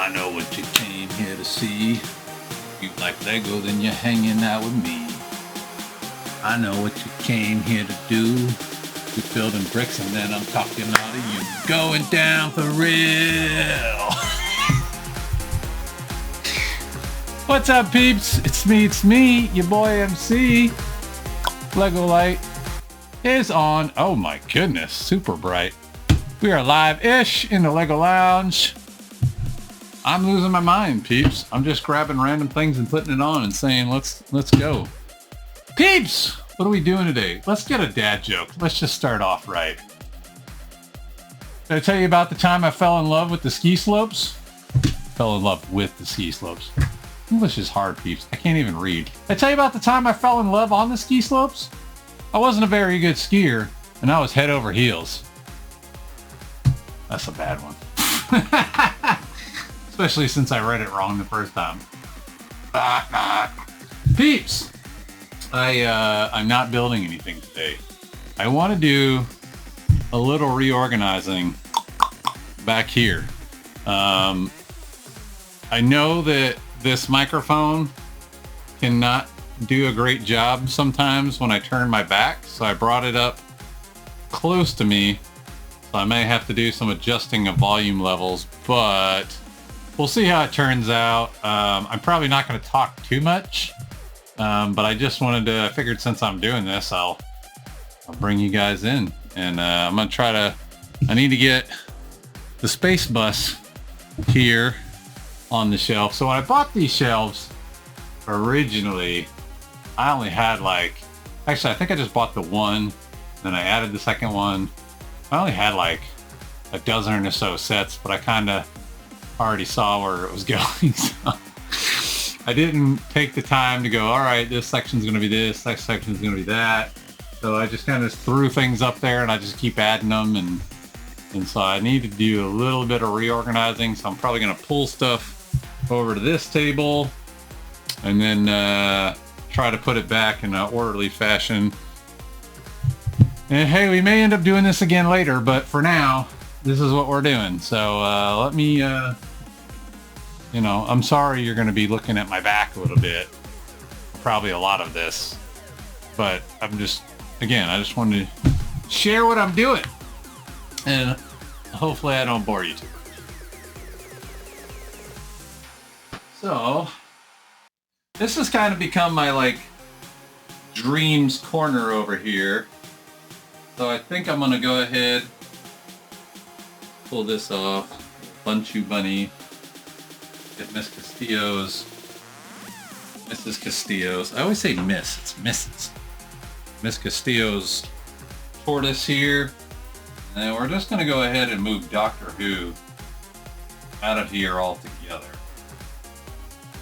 I know what you came here to see. If you like Lego, then you're hanging out with me. I know what you came here to do. You're building bricks, and then I'm talking all to you. Going down for real. What's up, peeps? It's me, your boy MC. Lego light is on. Oh my goodness, super bright. We are live-ish in the Lego Lounge. I'm losing my mind, peeps. I'm just grabbing random things and putting it on and saying, let's go. Peeps, what are we doing today? Let's get a dad joke. Let's just start off right. Did I tell you about the time I fell in love with the ski slopes? Fell in love with the ski slopes. English is hard, peeps. I can't even read. Did I tell you about the time I fell in love on the ski slopes? I wasn't a very good skier, and I was head over heels. That's a bad one. Especially since I read it wrong the first time. Peeps! I'm not building anything today. I want to do a little reorganizing back here. I know that this microphone cannot do a great job sometimes when I turn my back, so I brought it up close to me. So I may have to do some adjusting of volume levels, but we'll see how it turns out. I'm probably not going to talk too much, but I just wanted to, I figured since I'm doing this, I'll bring you guys in. And I'm going to try to, I need to get the space bus here on the shelf. So when I bought these shelves originally, I only had actually I think I just bought the one, then I added the second one. I only had like a dozen or so sets, but I kind of already saw where it was going. So I didn't take the time to go, all right, this section's going to be this, next section's going to be that. So I just kind of threw things up there and I just keep adding them. And so I need to do a little bit of reorganizing. So I'm probably going to pull stuff over to this table and then try to put it back in an orderly fashion. And hey, we may end up doing this again later, but for now, this is what we're doing. So let me, I'm sorry you're going to be looking at my back a little bit. Probably a lot of this. But I'm just, again, I just wanted to share what I'm doing. And hopefully I don't bore you too much. So, this has kind of become my, dreams corner over here. So I think I'm going to go ahead, pull this off, Bunchu Bunny, get Mrs. Castillo's, I always say Miss, it's Mrs. Miss Castillo's tortoise here. And we're just going to go ahead and move Doctor Who out of here altogether,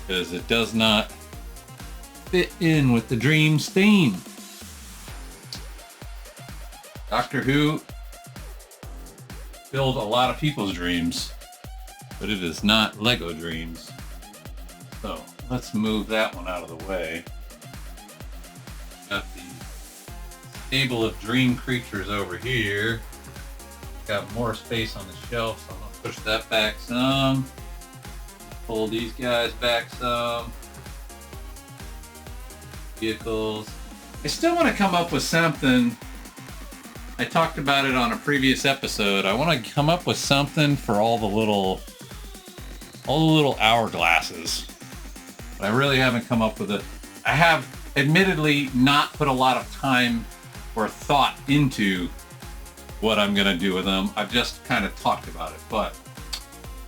because it does not fit in with the dreams theme. Doctor Who filled a lot of people's dreams, but it is not Lego dreams. So let's move that one out of the way. Got the stable of dream creatures over here. Got more space on the shelf, so I'm going to push that back some. Pull these guys back some. Vehicles. I still want to come up with something. I talked about it on a previous episode. I want to come up with something for all the little hourglasses. But I really haven't come up with it. I have admittedly not put a lot of time or thought into what I'm going to do with them. I've just kind of talked about it, but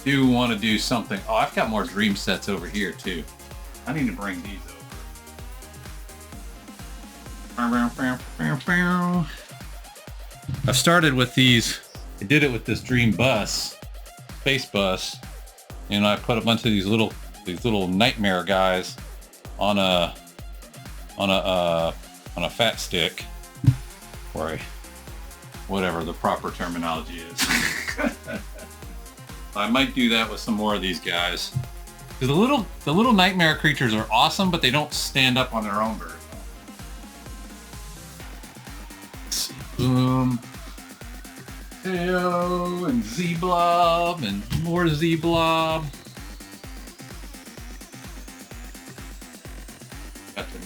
do want to do something. Oh, I've got more dream sets over here too. I need to bring these over. I've started with these. I did it with this dream bus, space bus, and I put a bunch of these little nightmare guys on a fat stick, or whatever the proper terminology is. I might do that with some more of these guys, because the little nightmare creatures are awesome, but they don't stand up on their own very well. Boom. Theo and Z-Blob and more Z-Blob.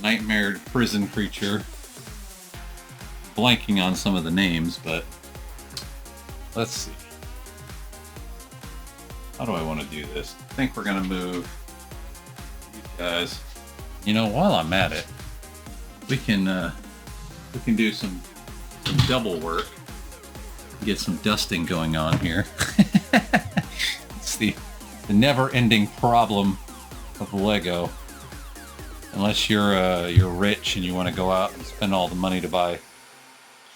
nightmare prison creature. Blanking on some of the names, but let's see. How do I want to do this? I think we're gonna move these guys. You know, while I'm at it, we can do some double work. Get some dusting going on here. It's the never-ending problem of Lego. Unless you're rich and you want to go out and spend all the money to buy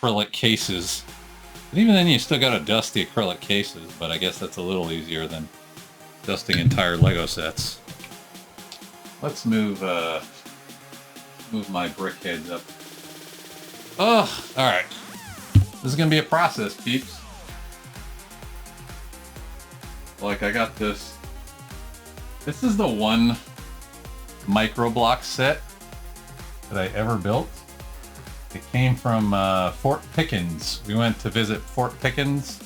acrylic cases. But even then, you still got to dust the acrylic cases. But I guess that's a little easier than dusting entire Lego sets. Let's move my brick heads up. Oh, all right. This is gonna be a process, peeps. Like, I got this. This is the one micro block set that I ever built. It came from Fort Pickens. We went to visit Fort Pickens,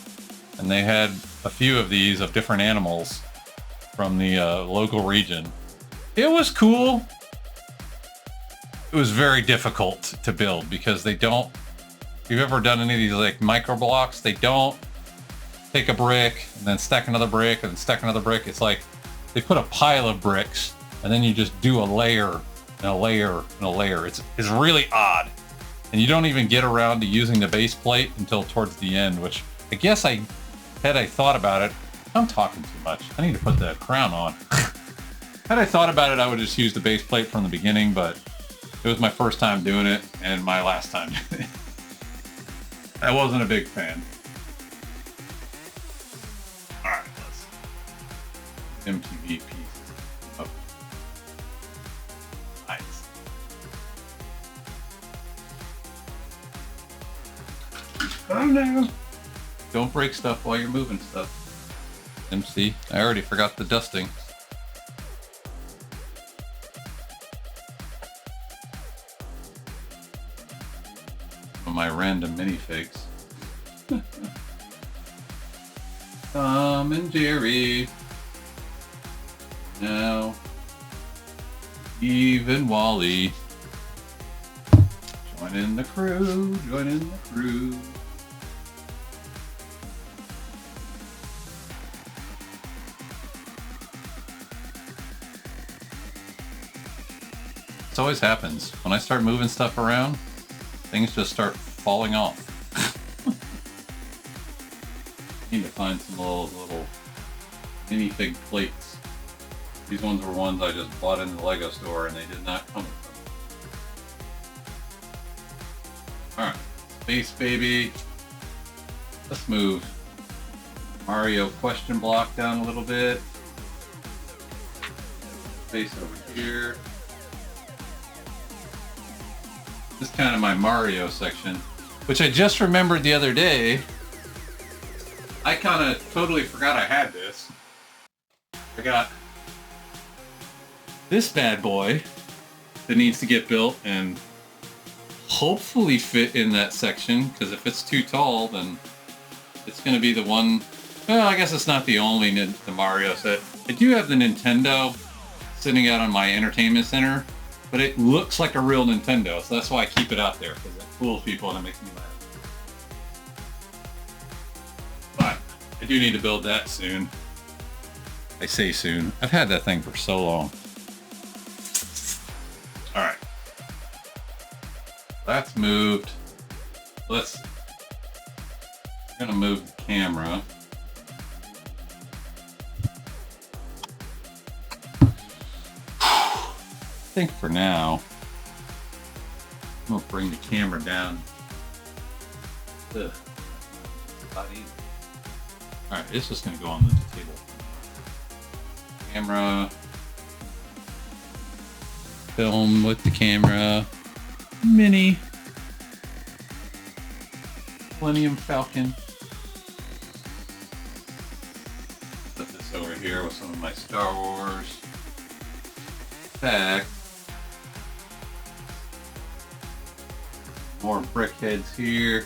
and they had a few of these of different animals from the local region. It was cool. It was very difficult to build because they don't. If you've ever done any of these like micro blocks, they don't take a brick and then stack another brick and stack another brick. It's like they put a pile of bricks and then you just do a layer and a layer and a layer. It's really odd. And you don't even get around to using the base plate until towards the end, which I guess had I thought about it. I'm talking too much. I need to put the crown on. Had I thought about it, I would just use the base plate from the beginning, but it was my first time doing it and my last time doing it. I wasn't a big fan. Alright, let's MTV piece. Oh. Nice. Oh no! Don't break stuff while you're moving stuff. MC, I already forgot the dusting. My random minifigs. Tom and Jerry. Now, Eve and Wally. Join in the crew, join in the crew. This always happens. When I start moving stuff around, things just start falling off. Need to find some little minifig plates. These ones were ones I just bought in the Lego store and they did not come with them. Alright, Space Baby. Let's move Mario question block down a little bit. Space over here. This is kind of my Mario section, which I just remembered the other day. I kind of totally forgot I had this. I got this bad boy that needs to get built and hopefully fit in that section, because if it's too tall, then it's going to be the one. Well, I guess it's not the only the Mario set. I do have the Nintendo sitting out on my entertainment center, but it looks like a real Nintendo, so that's why I keep it out there, because it fools people and it makes me laugh. But I do need to build that soon. I say soon. I've had that thing for so long. Alright. That's moved. I'm gonna move the camera. I think for now, I'm gonna bring the camera down. Ugh. Alright, it's just gonna go on the table. Camera. Film with the camera. Mini. Millennium Falcon. Put this over here with some of my Star Wars facts. More brick heads here.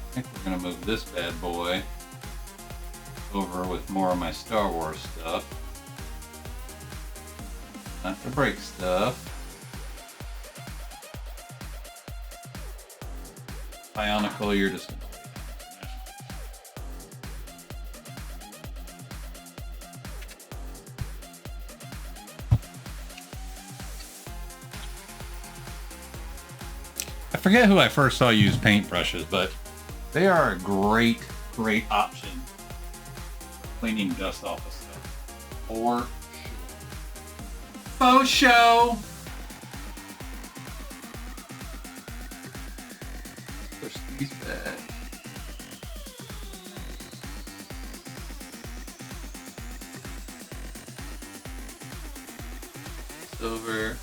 I think we're gonna move this bad boy over with more of my Star Wars stuff. Not to break stuff. Bionicle, you're just gonna I forget who I first saw use paintbrushes, but they are a great option for cleaning dust off of stuff. For faux show. Push these back. This over.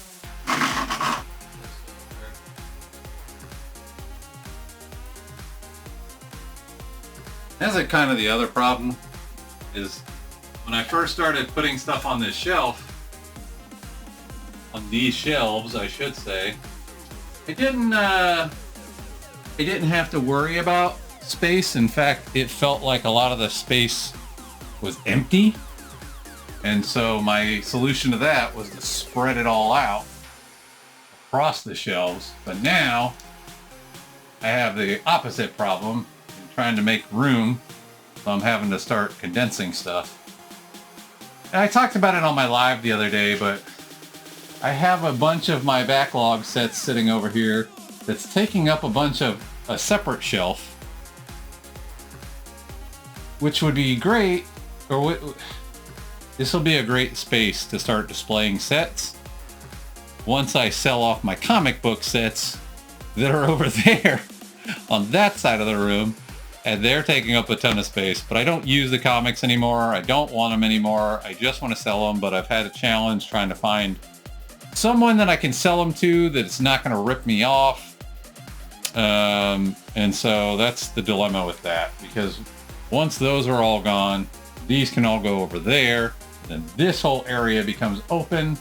That's like kind of the other problem is when I first started putting stuff on this shelf, on these shelves, I should say, I didn't have to worry about space. In fact, it felt like a lot of the space was empty. And so my solution to that was to spread it all out across the shelves. But now I have the opposite problem. Trying to make room, so I'm having to start condensing stuff. And I talked about it on my live the other day, but I have a bunch of my backlog sets sitting over here that's taking up a bunch of a separate shelf, which would be great, or this will be a great space to start displaying sets once I sell off my comic book sets that are over there on that side of the room. And they're taking up a ton of space, but I don't use the comics anymore. I don't want them anymore. I just want to sell them, but I've had a challenge trying to find someone that I can sell them to that's not going to rip me off. And so that's the dilemma with that, because once those are all gone, these can all go over there. Then this whole area becomes open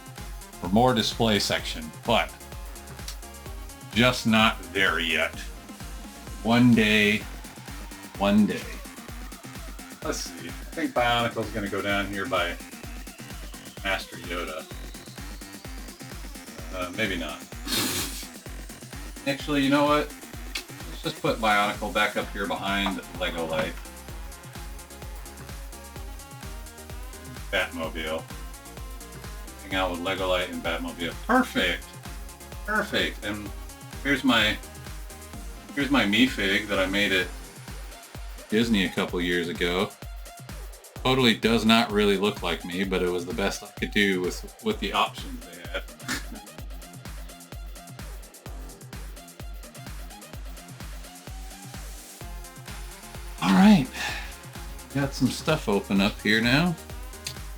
for more display section, but just not there yet. One day. Let's see. I think Bionicle's going to go down here by Master Yoda. Maybe not. Actually, you know what? Let's just put Bionicle back up here behind Lego Light. Batmobile. Hang out with Lego Light and Batmobile. Perfect! Perfect! And here's my me-fig that I made at Disney a couple years ago. Totally does not really look like me, but it was the best I could do with the options they had. All right, got some stuff open up here now.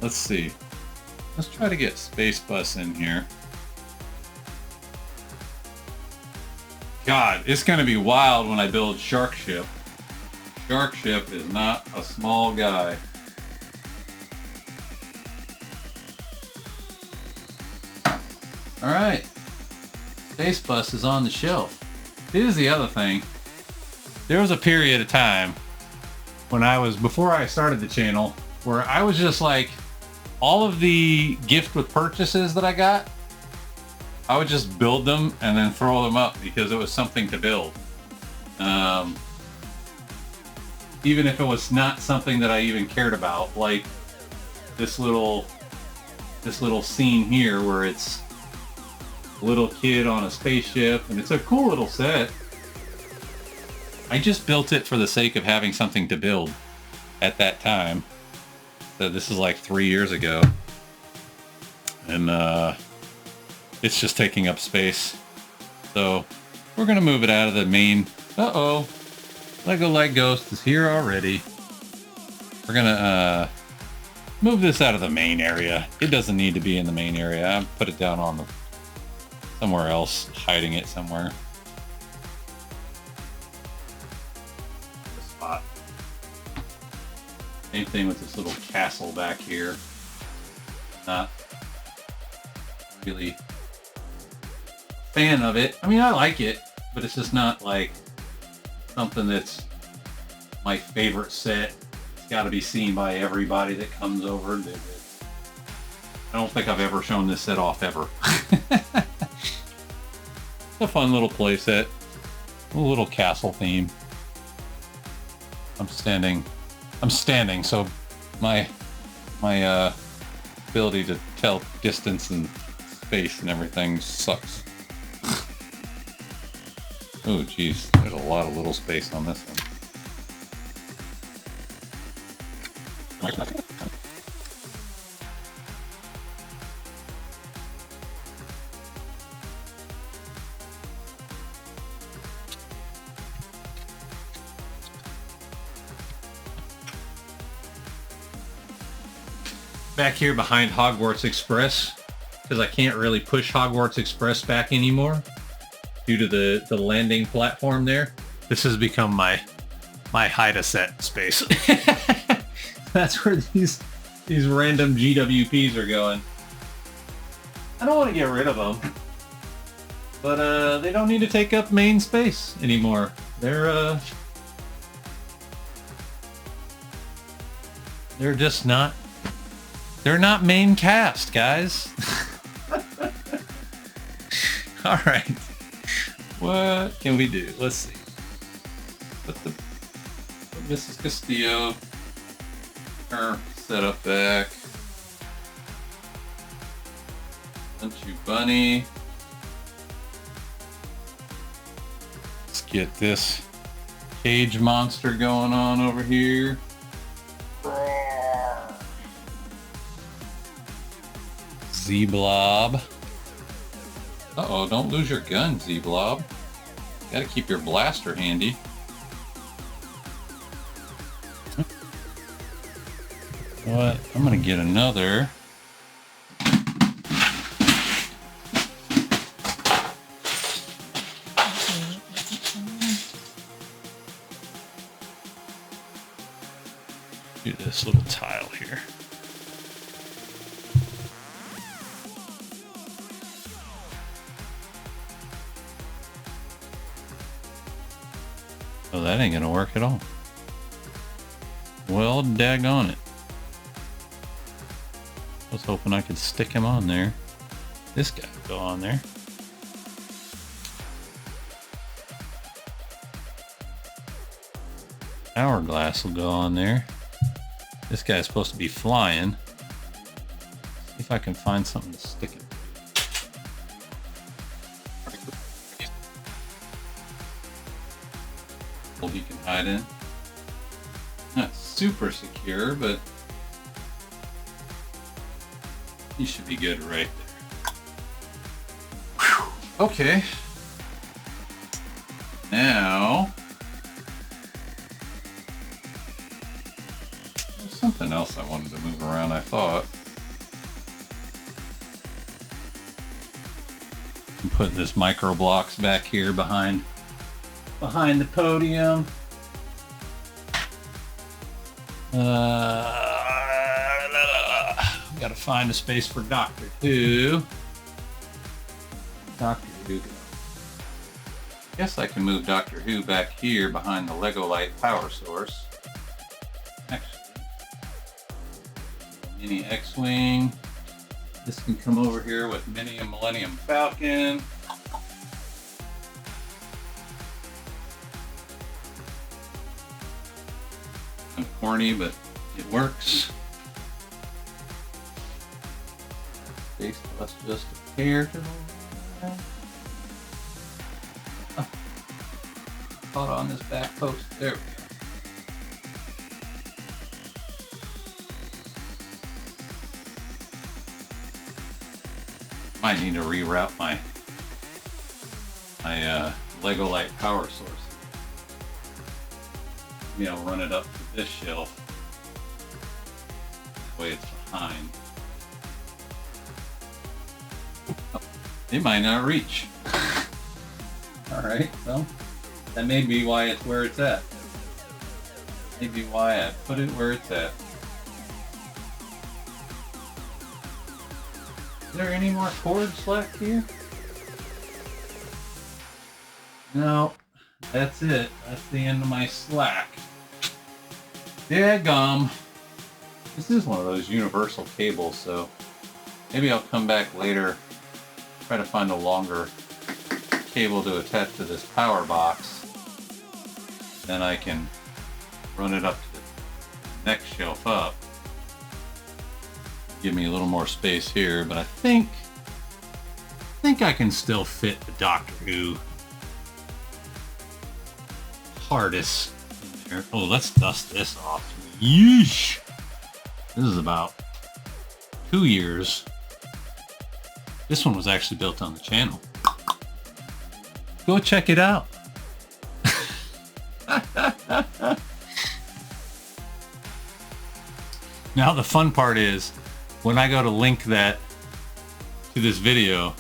Let's see. Let's try to get Space Bus in here. God, it's gonna be wild when I build Shark Ship. Shark Ship is not a small guy. All right, Space Bus is on the shelf. Here's the other thing. There was a period of time when before I started the channel, where I was just like, all of the gift with purchases that I got, I would just build them and then throw them up because it was something to build. Even if it was not something that I even cared about, like this little scene here where it's a little kid on a spaceship, and it's a cool little set. I just built it for the sake of having something to build at that time. So this is like 3 years ago, and it's just taking up space. So we're gonna move it out of the main. Uh-oh. Lego Light Ghost is here already. We're gonna move this out of the main area. It doesn't need to be in the main area. I put it down on somewhere else, hiding it somewhere. This spot. Same thing with this little castle back here. Not really a fan of it. I mean, I like it, but it's just not like something that's my favorite set. It's got to be seen by everybody that comes over. I don't think I've ever shown this set off ever. It's a fun little play set. A little castle theme. I'm standing, so my ability to tell distance and space and everything sucks. Oh geez, there's a lot of little space on this one. Back here behind Hogwarts Express, because I can't really push Hogwarts Express back anymore due to the landing platform there. This has become my hide-a-set space. That's where these random GWPs are going. I don't want to get rid of them, but they don't need to take up main space anymore. They're just not. They're not main cast, guys. All right. What can we do? Let's see. Put Mrs. Castillo, her setup back. Punchy Bunny. Let's get this cage monster going on over here. Z-Blob. Uh-oh, don't lose your gun, Z-Blob. Gotta keep your blaster handy. What? I'm gonna get another. Do this little tile here. Oh, that ain't gonna work at all. Well, daggone it. I was hoping I could stick him on there. This guy will go on there. Hourglass will go on there. This guy's supposed to be flying. See if I can find something to stick it. He can hide in. Not super secure, but he should be good right there. Whew. Okay. Now, there's something else I wanted to move around, I thought. I'm putting this micro blocks back here behind the podium. Gotta find a space for Doctor Who. Doctor Who. Guess I can move Doctor Who back here behind the Lego Light power source. Actually, Mini X-Wing. This can come over here with Mini and Millennium Falcon. Corny, but it works. Space plus just a hair to the left. Oh. Caught on this back post. There we go. Might need to reroute my Lego Light power source. Maybe I'll run it up to this shelf. That way it's behind. Oh, it might not reach. Alright, well, that may be why it's where it's at. Maybe why I put it where it's at. Is there any more cords left here? No, that's it. That's the end of my slack. Daggum. This is one of those universal cables, so maybe I'll come back later, try to find a longer cable to attach to this power box. Then I can run it up to the next shelf up. Give me a little more space here, but I think I can still fit the Doctor Who TARDIS in there. Oh, let's dust this off. Yeesh! This is about 2 years. This one was actually built on the channel. Go check it out. Now the fun part is when I go to link that to this video,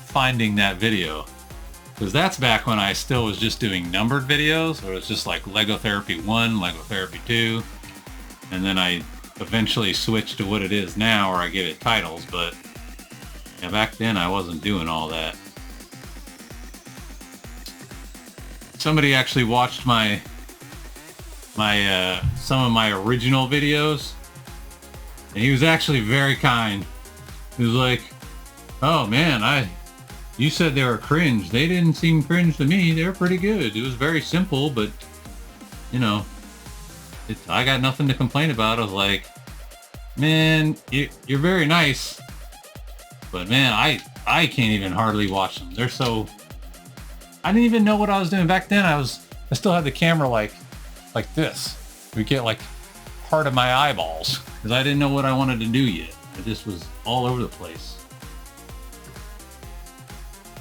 finding that video, because that's back when I still was just doing numbered videos, or it's just like Lego Therapy 1, Lego Therapy 2, and then I eventually switched to what it is now, where I give it titles. But yeah, back then I wasn't doing all that. Somebody actually watched my some of my original videos, and he was actually very kind. He was like, "Oh man, you said they were cringe. They didn't seem cringe to me. They were pretty good. It was very simple, but you know, I got nothing to complain about." I was like, "Man, you're very nice, but man, I can't even hardly watch them. They're so." I didn't even know what I was doing back then. I still had the camera like this. We get like part of my eyeballs because I didn't know what I wanted to do yet. I just was all over the place.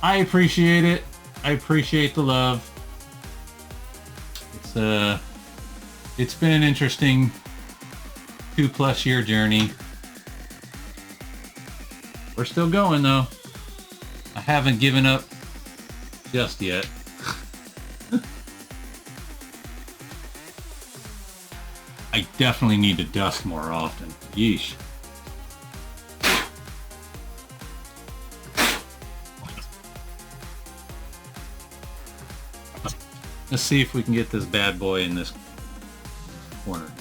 I appreciate it. I appreciate the love. It's been an interesting 2+ year journey. We're still going though. I haven't given up just yet. I definitely need to dust more often. Yeesh. Let's see if we can get this bad boy in this corner here.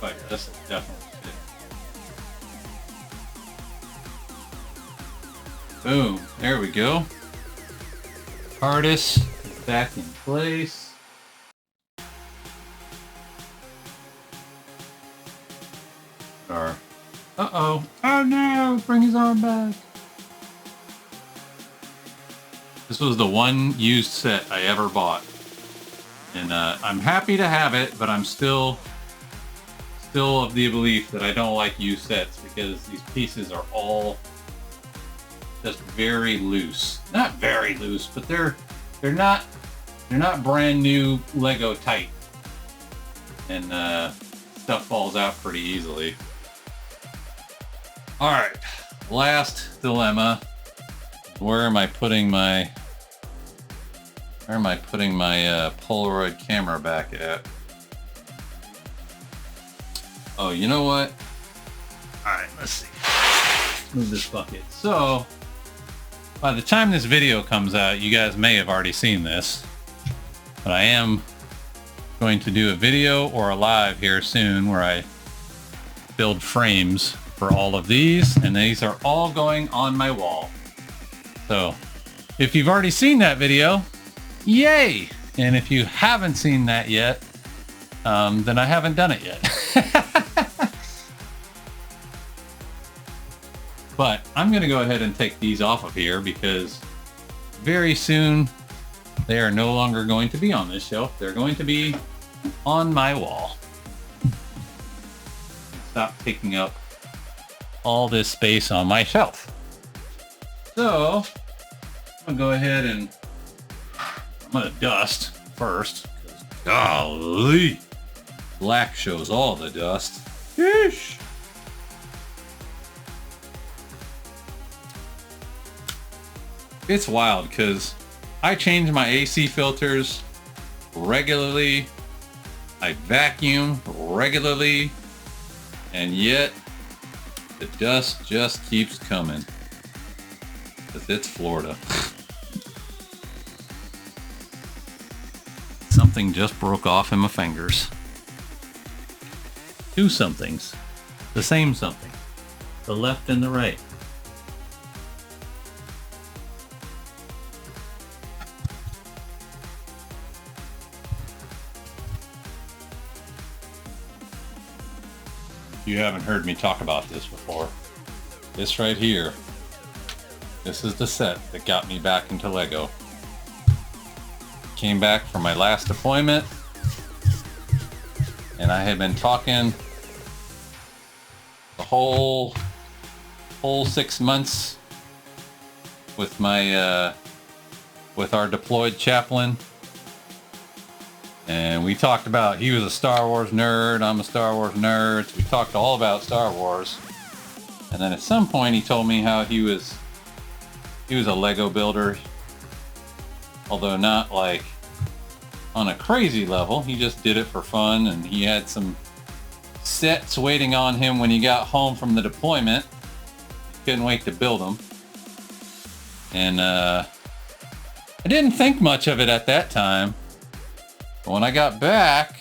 Oh yeah, this will definitely fit. Boom. There we go. TARDIS is back in place. Uh-oh. Oh no! Bring his arm back. This was the one used set I ever bought. And I'm happy to have it, but I'm still of the belief that I don't like used sets because these pieces are all just very loose. Not very loose, but they're not brand new Lego tight. And stuff falls out pretty easily. All right, last dilemma. Where am I putting my Polaroid camera back at? Oh, you know what? All right, let's see. Move this bucket. So, by the time this video comes out, you guys may have already seen this, but I am going to do a video or a live here soon where I build frames for all of these, and these are all going on my wall. So if you've already seen that video, yay! And if you haven't seen that yet, then I haven't done it yet. But I'm going to go ahead and take these off of here because very soon they are no longer going to be on this shelf. They're going to be on my wall. Stop taking up all this space on my shelf. So I'm gonna go ahead and I'm gonna dust first. Golly, black shows all the dust. Yeesh. It's wild because I change my AC filters regularly. I vacuum regularly, and yet the dust just keeps coming. Because it's Florida. Something just broke off in my fingers. Two somethings. The same something. The left and the right. you haven't heard me talk about this before, this right here, this is the set that got me back into Lego. Came back from my last deployment, and I had been talking the whole 6 months with my with our deployed chaplain, and we talked about, he was a Star Wars nerd, I'm a Star Wars nerd, so we talked all about Star Wars. And then at some point he told me how he was a Lego builder, although not like on a crazy level. He just did it for fun, and he had some sets waiting on him when he got home from the deployment. He couldn't wait to build them. And I didn't think much of it at that time. But when I got back,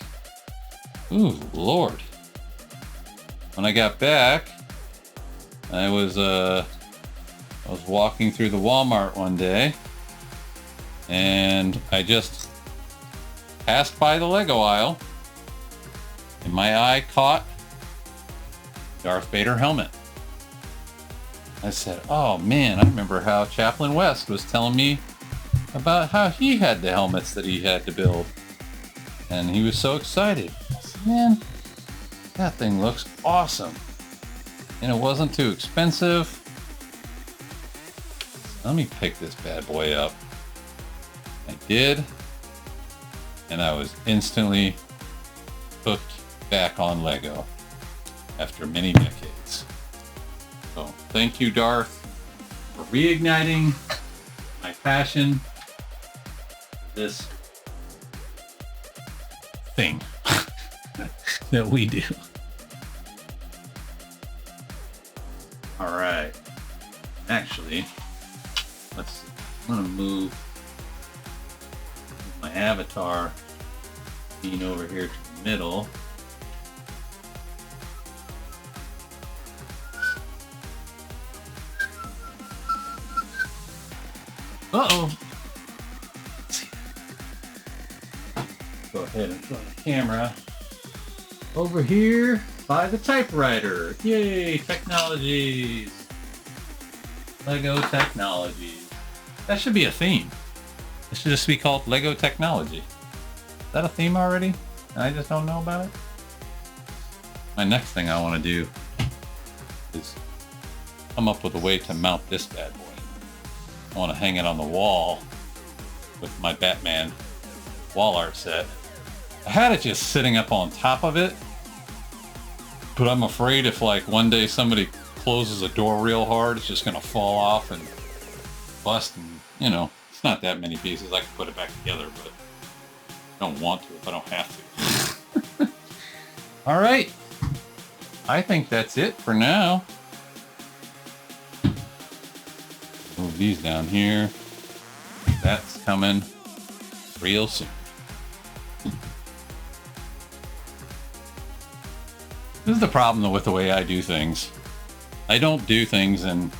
ooh, Lord. When I got back, I was walking through the Walmart one day, and I just passed by the Lego aisle, and my eye caught Darth Vader helmet. I said, oh man, I remember how Chaplain West was telling me about how he had the helmets that he had to build. And he was so excited. I said, man, that thing looks awesome. And it wasn't too expensive. So let me pick this bad boy up. I did. And I was instantly hooked back on Lego after many decades. So thank you, Darth, for reigniting my passion for this thing that we do. All right. Actually, let's see. I'm gonna move my avatar being over here to the middle. Uh-oh. Go ahead and put the camera over here by the typewriter. Yay, technologies. Lego technologies. That should be a theme. It should just be called Lego technology. Is that a theme already? And I just don't know about it? My next thing I want to do is come up with a way to mount this bad boy. I want to hang it on the wall with my Batman wall art set. I had it just sitting up on top of it, but I'm afraid if like one day somebody closes a door real hard, it's just gonna fall off and bust, and you know, it's not that many pieces. I can put it back together, but I don't want to if I don't have to. All right, I think that's it for now. Move these down here. That's coming real soon. This is the problem with the way I do things. I don't do things in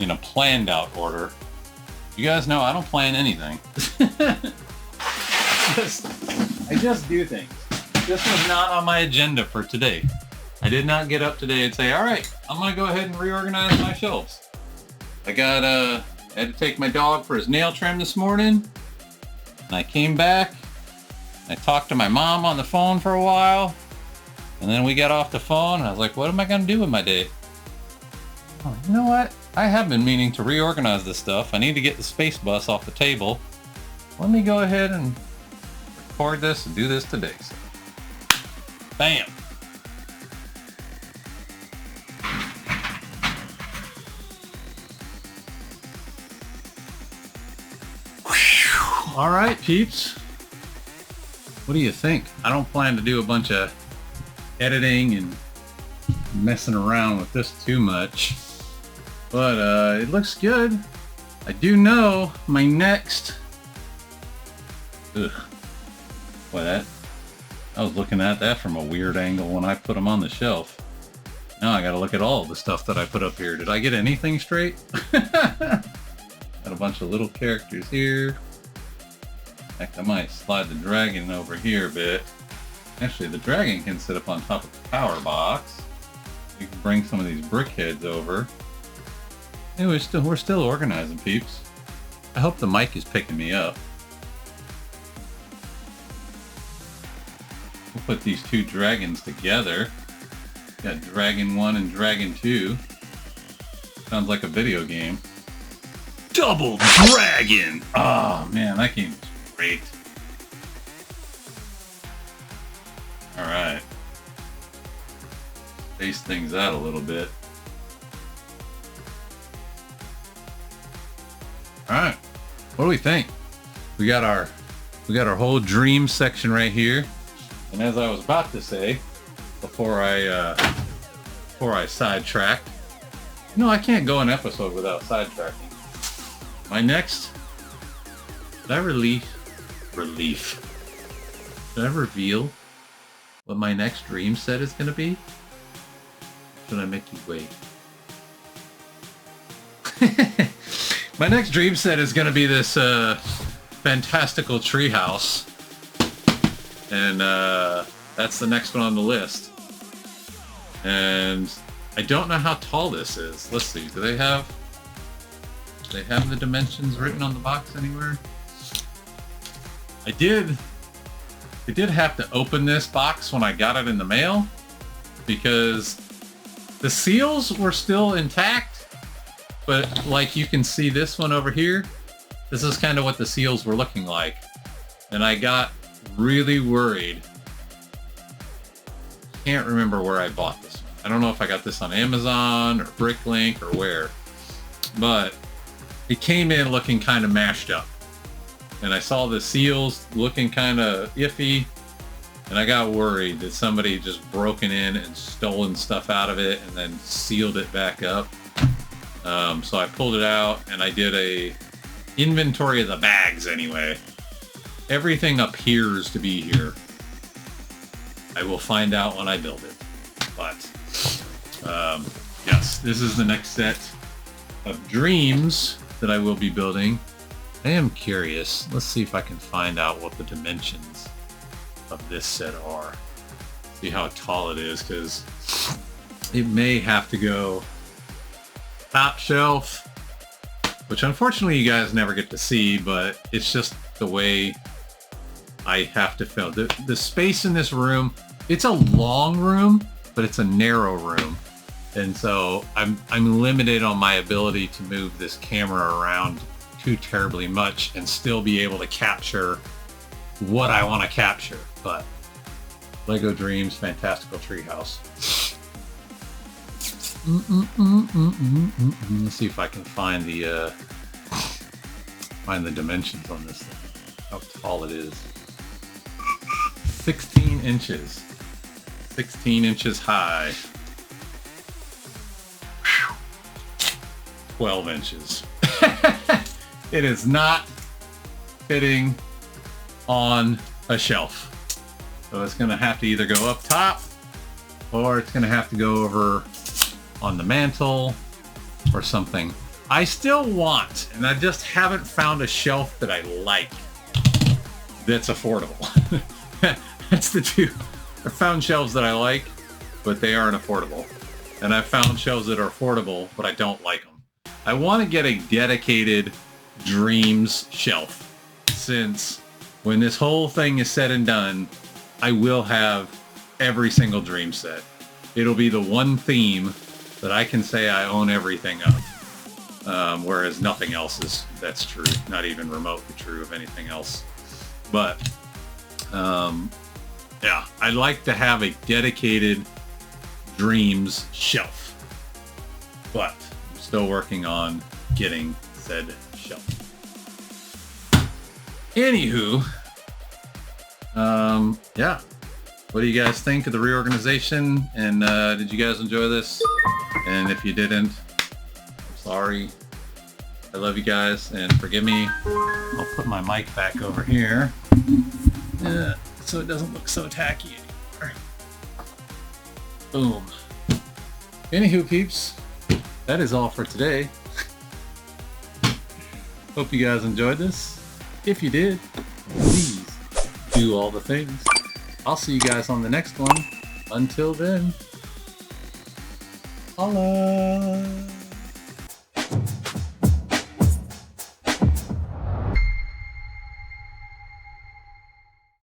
a planned out order. You guys know I don't plan anything. I just do things. This was not on my agenda for today. I did not get up today and say, all right, I'm gonna go ahead and reorganize my shelves. I had to take my dog for his nail trim this morning, and I came back, I talked to my mom on the phone for a while, and then we got off the phone, and I was like, what am I gonna do with my day? Oh, you know what? I have been meaning to reorganize this stuff. I need to get the space bus off the table. Let me go ahead and record this and do this today. So, bam! All right, peeps. What do you think? I don't plan to do a bunch of editing and messing around with this too much, but it looks good. I do know my next... Ugh. Boy, I was looking at that from a weird angle when I put them on the shelf. Now I gotta look at all the stuff that I put up here. Did I get anything straight? Got a bunch of little characters here. Heck, I might slide the dragon over here a bit. Actually, the dragon can sit up on top of the power box. We can bring some of these brick heads over. Hey, we're still organizing, peeps. I hope the mic is picking me up. We'll put these two dragons together. Got Dragon 1 and Dragon 2. Sounds like a video game. Double Dragon! Oh man, that game is great. Alright. Space things out a little bit. Alright. What do we think? We got our whole dream section right here. And as I was about to say, before I sidetracked. No, I can't go an episode without sidetracking. My next, did I Did I reveal what my next dream set is going to be? Or should I make you wait? My next dream set is going to be this fantastical treehouse. And that's the next one on the list. And I don't know how tall this is. Let's see. Do they have the dimensions written on the box anywhere? I did have to open this box when I got it in the mail because the seals were still intact, but like you can see this one over here, this is kind of what the seals were looking like. And I got really worried. Can't remember where I bought this one. I don't know if I got this on Amazon or Bricklink or where, but it came in looking kind of mashed up. And I saw the seals looking kind of iffy, and I got worried that somebody just broken in and stolen stuff out of it and then sealed it back up. So I pulled it out and I did a inventory of the bags anyway. Everything appears to be here. I will find out when I build it. But yes, this is the next set of dreams that I will be building. I am curious. Let's see if I can find out what the dimensions of this set are. See how tall it is, because it may have to go top shelf, which unfortunately you guys never get to see, but it's just the way I have to fill. The space in this room, it's a long room, but it's a narrow room. And so I'm limited on my ability to move this camera around too terribly much and still be able to capture what I want to capture. But Lego Dreams Fantastical Treehouse. Let's see if I can find the dimensions on this thing. How tall it is. 16 inches. 16 inches high. 12 inches. It is not fitting on a shelf. So it's going to have to either go up top or it's going to have to go over on the mantle or something. I still want, and I just haven't found a shelf that I like that's affordable. That's the two. I found shelves that I like, but they aren't affordable. And I found shelves that are affordable, but I don't like them. I want to get a dedicated Dreams shelf, since when this whole thing is said and done, I will have every single Dream set. It'll be the one theme that I can say I own everything of, whereas nothing else that's true, not even remotely true of anything else. But yeah, I'd like to have a dedicated Dreams shelf, but I'm still working on getting said shelf. Anywho, yeah. What do you guys think of the reorganization? And did you guys enjoy this? And if you didn't, I'm sorry. I love you guys and forgive me. I'll put my mic back over here so it doesn't look so tacky anymore. Boom. Anywho, peeps, that is all for today. Hope you guys enjoyed this. If you did, please do all the things. I'll see you guys on the next one. Until then. Holla.